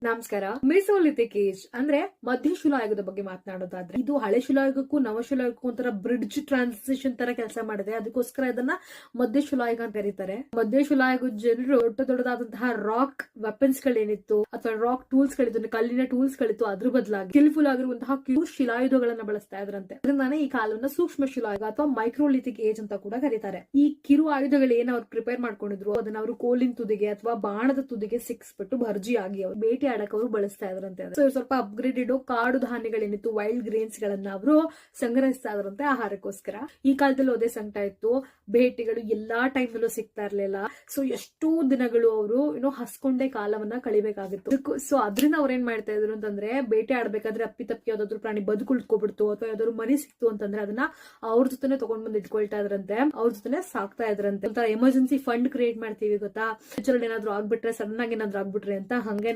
ನಮಸ್ಕಾರ. Mesolithic age ಅಂದ್ರೆ ಮಧ್ಯಶಿಲಾಯುಗದ ಬಗ್ಗೆ ಮಾತನಾಡೋದಾದ್ರೆ, ಇದು ಹಳೆ ಶಿಲಾಯುಗಕ್ಕೂ ನವಶಿಲಾಯುಗಕ್ಕೂ ಒಂಥರ ಬ್ರಿಡ್ಜ್ ಟ್ರಾನ್ಸಿಷನ್ ತರ ಕೆಲಸ ಮಾಡಿದೆ. ಅದಕ್ಕೋಸ್ಕರ ಇದನ್ನ ಮಧ್ಯಶಿಲಾಯುಗ ಅಂತ ಕರೀತಾರೆ. ಮಧ್ಯಶಿಲಾಯುಗದ ಜನರು ದೊಡ್ಡದಾದಂತಹ ರಾಕ್ ವೆಪನ್ಸ್ ಗಳೇನಿತ್ತು ಅಥವಾ ರಾಕ್ ಟೂಲ್ಸ್ ಗಳಿತ್ತು, ಕಲ್ಲಿನ ಟೂಲ್ಸ್ ಗಳಿತ್ತು, ಅದ್ರ ಬದಲಾಗಿ ಸ್ಕಿಲ್ಫುಲ್ ಆಗಿರುವಂತಹ ಕಿರು ಶಿಲಾಯುಧಗಳನ್ನ ಬಳಸ್ತಾ ಇದ್ರಂತೆ. ಅದರಿಂದಾನೆ ಈ ಕಾಲವನ್ನ ಸೂಕ್ಷ್ಮ ಶಿಲಾಯುಗ ಅಥವಾ ಮೈಕ್ರೋಲಿಥಿಕ್ ಏಜ್ ಅಂತ ಕೂಡ ಕರೀತಾರೆ. ಈ ಕಿರು ಆಯುಧಗಳು ಏನ್ ಅವ್ರು ಪ್ರಿಪೇರ್ ಮಾಡ್ಕೊಂಡಿದ್ರು ಅದನ್ನ ಅವರು ಕೋಲಿನ ತುದಿಗೆ ಅಥವಾ ಬಾಣದ ತುದಿಗೆ ಸಿಕ್ಸ್ಬಿಟ್ಟು ಭರ್ಜಿಯಾಗಿ ಅವರು ಬೇಟೆ ಆಡಕ್ ಅವರು ಬಳಸ್ತಾ ಇದ್ರಂತೆ. ಸ್ವಲ್ಪ ಅಪ್ಗ್ರೇಡೆಡ್ ಕಾಡು ಧಾನ್ಯಗಳೇನಿತ್ತು, ವೈಲ್ಡ್ ಗ್ರೇನ್ಸ್ ಗಳನ್ನ ಅವರು ಸಂಗ್ರಹಿಸ್ತಾ ಇದ್ರಂತೆ ಆಹಾರಕ್ಕೋಸ್ಕರ. ಈ ಕಾಲದಲ್ಲಿ ಅದೇ ಸಂಕಟ ಇತ್ತು, ಬೇಟೆಗಳು ಎಲ್ಲಾ ಟೈಮ್ ನಲ್ಲೂ ಸಿಗ್ತಾ ಇರ್ಲಿಲ್ಲ. ಸೊ ಎಷ್ಟೋ ದಿನಗಳು ಅವರು ಹಸ್ಕೊಂಡೇ ಕಾಲವನ್ನ ಕಳಿಬೇಕಾಗಿತ್ತು. ಸೊ ಅದ್ರಿಂದ ಅವ್ರ ಏನ್ ಮಾಡ್ತಾ ಇದ್ರು ಅಂತಂದ್ರೆ, ಬೇಟೆ ಆಡ್ಬೇಕಾದ್ರೆ ಅಪ್ಪಿತಪ್ಪಿ ಯಾವ್ದಾದ್ರು ಪ್ರಾಣಿ ಬದುಕುಳ್ಕೊಬಿಡ್ತು ಅಥವಾ ಯಾವ್ದಾದ್ರು ಮರಿ ಸಿಕ್ತು ಅಂತಂದ್ರೆ ಅದನ್ನ ಅವ್ರ ಜೊತೆ ತಗೊಂಡ್ ಬಂದು ಇಟ್ಕೊಳ್ತಾ ಇದ್ರಂತೆ, ಅವ್ರ ಜೊತೆ ಸಾಕ್ತಾ ಇದ್ರಂತೆ. ಒಂಥರ ಎಮರ್ಜೆನ್ಸಿ ಫಂಡ್ ಕ್ರಿಯೇಟ್ ಮಾಡ್ತೀವಿ ಗೊತ್ತಾ, ಏನಾದ್ರು ಆಗ್ಬಿಟ್ರೆ, ಸಡನ್ ಆಗಿ ಏನಾದ್ರು ಆಗ್ಬಿಟ್ರೆ ಅಂತ. ಹಂಗೆ